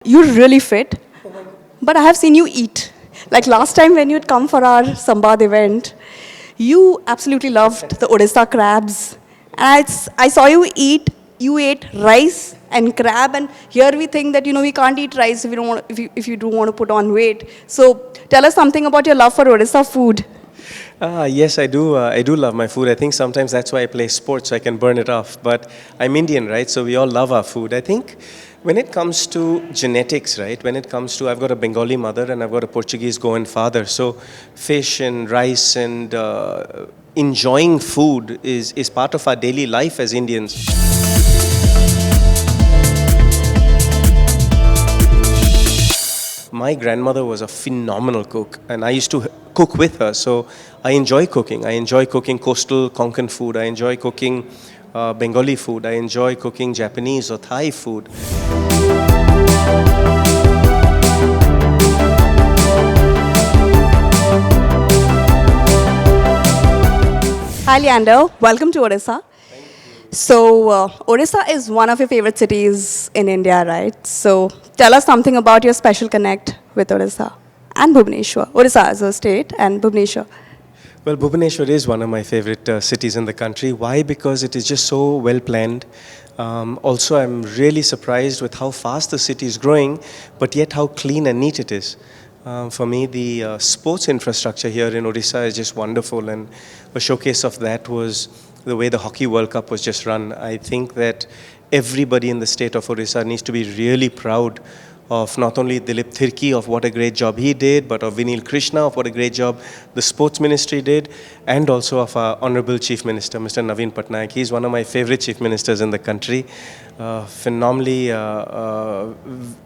you're really fit, but I have seen you eat. Like last time when you'd come for our Sambad event, you absolutely loved the Odisha crabs. And I saw you eat, you ate rice and crab, and here we think that, we can't eat rice if you don't want, if you do want to put on weight. So tell us something about your love for Odisha food. Yes, I do. I do love my food. I think sometimes that's why I play sports, so I can burn it off. But I'm Indian, right? So we all love our food. I think when it comes to genetics, right? When it comes to, I've got a Bengali mother and I've got a Portuguese Goan father. So fish and rice and enjoying food is part of our daily life as Indians. My grandmother was a phenomenal cook, and I used to cook with her, so I enjoy cooking. I enjoy cooking coastal Konkan food. I enjoy cooking Bengali food. I enjoy cooking Japanese or Thai food. Hi, Leander. Welcome to Odisha. So, Odisha is one of your favorite cities in India, right? So, tell us something about your special connect with Odisha and Bhubaneswar. Odisha as a state and Bhubaneswar. Well, Bhubaneswar is one of my favorite cities in the country. Why? Because it is just so well planned. Also, I'm really surprised with how fast the city is growing, but yet how clean and neat it is. For me, the sports infrastructure here in Odisha is just wonderful, and a showcase of that was the way the Hockey World Cup was just run. I think that everybody in the state of Odisha needs to be really proud of not only Dilip Thirki of what a great job he did, but of Vinil Krishna of what a great job the sports ministry did, and also of our Honorable Chief Minister, Mr. Leander Paes. He's one of my favorite chief ministers in the country. Phenomenally a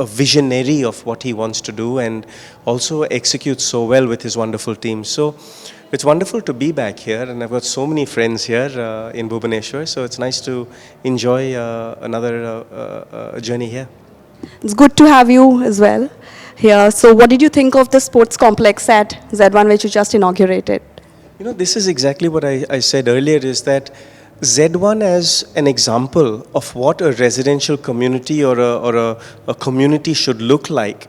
visionary of what he wants to do, and also executes so well with his wonderful team. So it's wonderful to be back here, and I've got so many friends here in Bhubaneswar, so it's nice to enjoy another journey here. It's good to have you as well here. So, what did you think of the sports complex at Z1, which you just inaugurated? This is exactly what I said earlier, is that Z1 as an example of what a residential community or a community should look like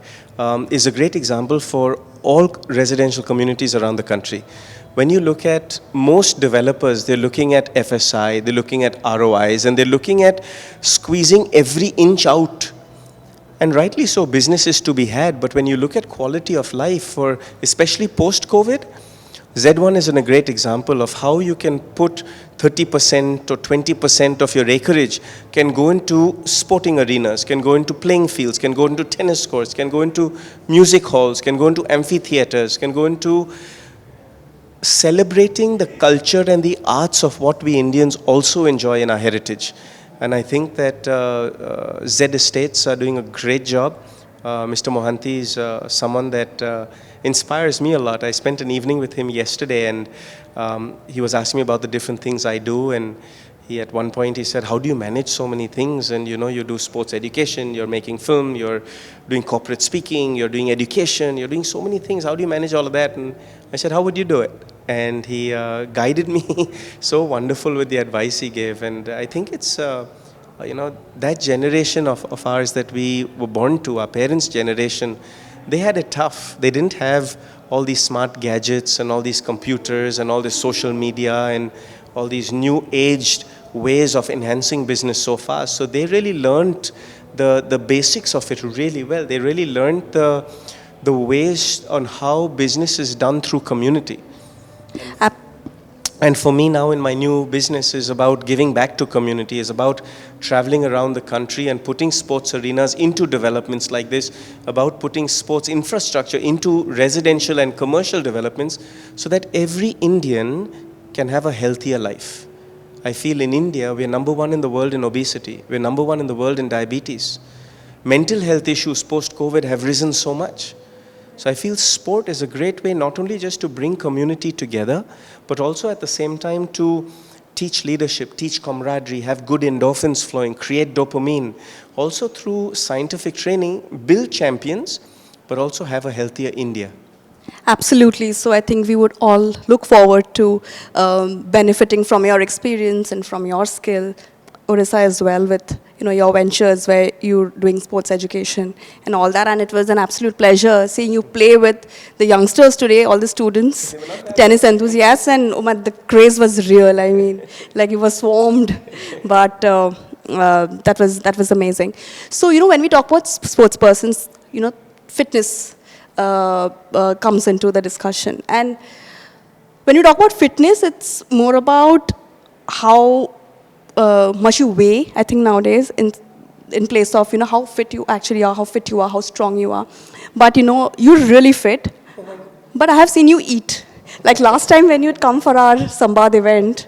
is a great example for all residential communities around the country. When you look at most developers, they're looking at FSI, they're looking at ROIs, and they're looking at squeezing every inch out. And rightly so, business is to be had, but when you look at quality of life, for especially post-COVID, Z1 is a great example of how you can put 30% or 20% of your acreage can go into sporting arenas, can go into playing fields, can go into tennis courts, can go into music halls, can go into amphitheaters, can go into celebrating the culture and the arts of what we Indians also enjoy in our heritage. And I think that Z Estates are doing a great job. Mr. Mohanty is someone that inspires me a lot. I spent an evening with him yesterday, and he was asking me about the different things I do, and at one point he said, how do you manage so many things? And you do sports education, you're making film, you're doing corporate speaking, you're doing education, you're doing so many things. How do you manage all of that? And I said, how would you do it? And he guided me so wonderful with the advice he gave. And I think it's, that generation of ours that we were born to, our parents' generation, they had it tough. They didn't have all these smart gadgets and all these computers and all this social media and all these new aged ways of enhancing business so fast. So they really learned the basics of it really well. They really learned the ways on how business is done through community. And for me now in my new business is about giving back to community, is about traveling around the country and putting sports arenas into developments like this, about putting sports infrastructure into residential and commercial developments so that every Indian can have a healthier life. I feel in India, we're number one in the world in obesity. We're number one in the world in diabetes. Mental health issues post-COVID have risen so much. So I feel sport is a great way not only just to bring community together, but also at the same time to teach leadership, teach camaraderie, have good endorphins flowing, create dopamine. Also through scientific training, build champions, but also have a healthier India. Absolutely. So I think we would all look forward to benefiting from your experience and from your skill Odisha as well with your ventures where you're doing sports education and all that. And it was an absolute pleasure seeing you play with the youngsters today, all the students, the tennis enthusiasts, and the craze was real. I mean, like you were swarmed, but that was amazing. So when we talk about sports persons, fitness comes into the discussion. And when you talk about fitness, it's more about how much you weigh, I think nowadays, in place of, how fit you actually are, how fit you are, how strong you are. But, you're really fit. But I have seen you eat. Like last time when you'd come for our Sambad event,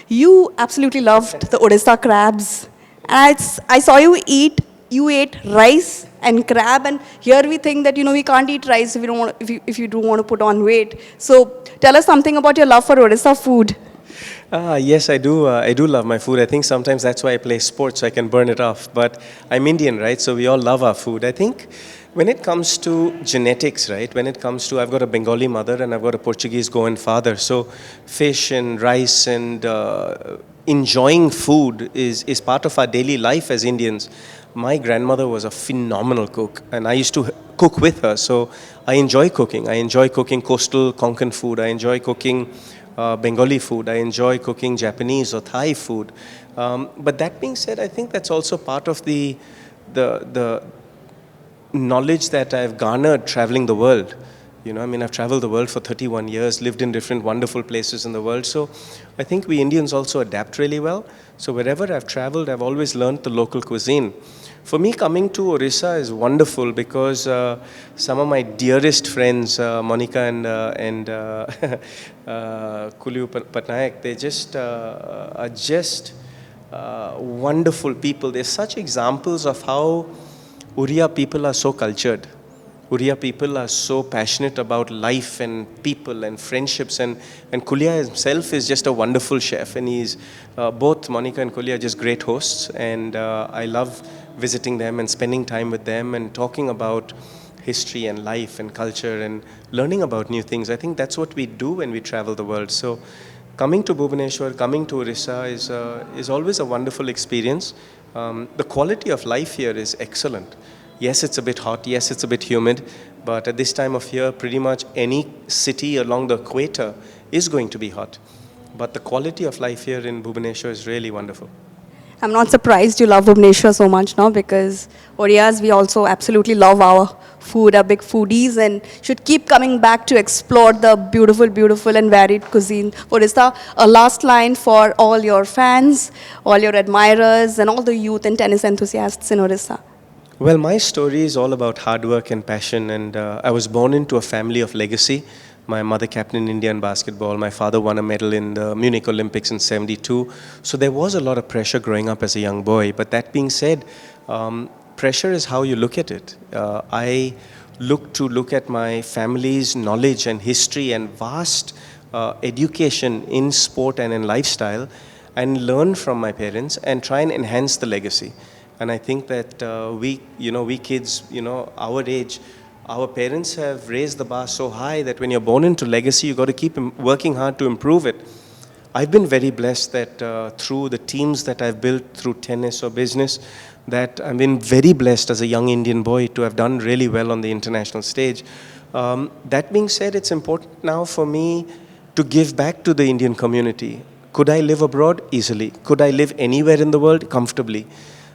you absolutely loved the Odisha crabs. And I saw you eat. You ate rice and crab, and here we think that we can't eat rice if you don't want, if you do want to put on weight. So tell us something about your love for Odisha food. Yes, I do. I do love my food. I think sometimes that's why I play sports, so I can burn it off. But I'm Indian, right? So we all love our food. I think when it comes to genetics, right? When it comes to, I've got a Bengali mother and I've got a Portuguese Goan father. So fish and rice and enjoying food is part of our daily life as Indians. My grandmother was a phenomenal cook, and I used to cook with her. So I enjoy cooking. I enjoy cooking coastal Konkan food. I enjoy cooking Bengali food. I enjoy cooking Japanese or Thai food. But that being said, I think that's also part of the knowledge that I've garnered traveling the world. I've traveled the world for 31 years, lived in different wonderful places in the world. So I think we Indians also adapt really well. So wherever I've traveled, I've always learned the local cuisine. For me, coming to Odisha is wonderful because some of my dearest friends, Monica and Leander Patnaik, they just are just wonderful people. They're such examples of how Oriya people are so cultured. Oriya people are so passionate about life and people and friendships, and Kulia himself is just a wonderful chef, and he's both Monica and Kulia are just great hosts, and I love visiting them and spending time with them and talking about history and life and culture and learning about new things. I think that's what we do when we travel the world. So coming to Bhubaneswar, coming to Orissa is always a wonderful experience. The quality of life here is excellent. Yes, it's a bit hot. Yes, it's a bit humid. But at this time of year, pretty much any city along the equator is going to be hot. But the quality of life here in Bhubaneswar is really wonderful. I'm not surprised you love Bhubaneswar so much now, because Oriyas, we also absolutely love our food, are big foodies, and should keep coming back to explore the beautiful, beautiful and varied cuisine. Odisha, a last line for all your fans, all your admirers, and all the youth and tennis enthusiasts in Odisha. Well, my story is all about hard work and passion, and I was born into a family of legacy. My mother captained India in basketball. My father won a medal in the Munich Olympics in '72. So there was a lot of pressure growing up as a young boy. But that being said, pressure is how you look at it. I look at my family's knowledge and history and vast education in sport and in lifestyle, and learn from my parents and try and enhance the legacy. And I think that we kids, our age, our parents have raised the bar so high that when you're born into legacy, you've got to keep working hard to improve it. I've been very blessed that through the teams that I've built through tennis or business, that I've been very blessed as a young Indian boy to have done really well on the international stage. That being said, it's important now for me to give back to the Indian community. Could I live abroad? Easily. Could I live anywhere in the world? Comfortably.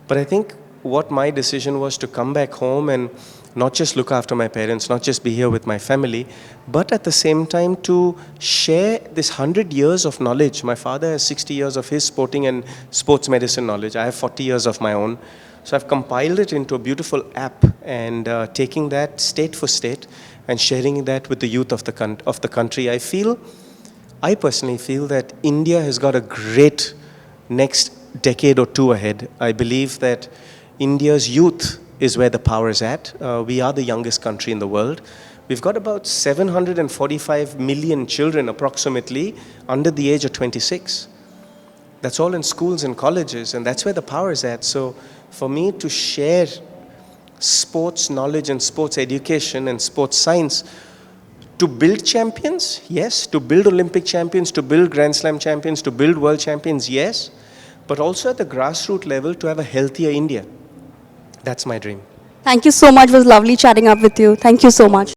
But I think what my decision was to come back home and not just look after my parents, not just be here with my family, but at the same time to share this 100 years of knowledge. My father has 60 years of his sporting and sports medicine knowledge. I have 40 years of my own. So I've compiled it into a beautiful app, and taking that state for state and sharing that with the youth of the country. I personally feel that India has got a great next decade or two ahead. I believe that India's youth is where the power is at. We are the youngest country in the world. We've got about 745 million children approximately under the age of 26. That's all in schools and colleges, and that's where the power is at. So for me to share sports knowledge and sports education and sports science to build champions, yes. To build Olympic champions, to build Grand Slam champions, to build world champions, yes. but also at the grassroots level to have a healthier India. That's my dream. Thank you so much. It was lovely chatting up with you. Thank you so much.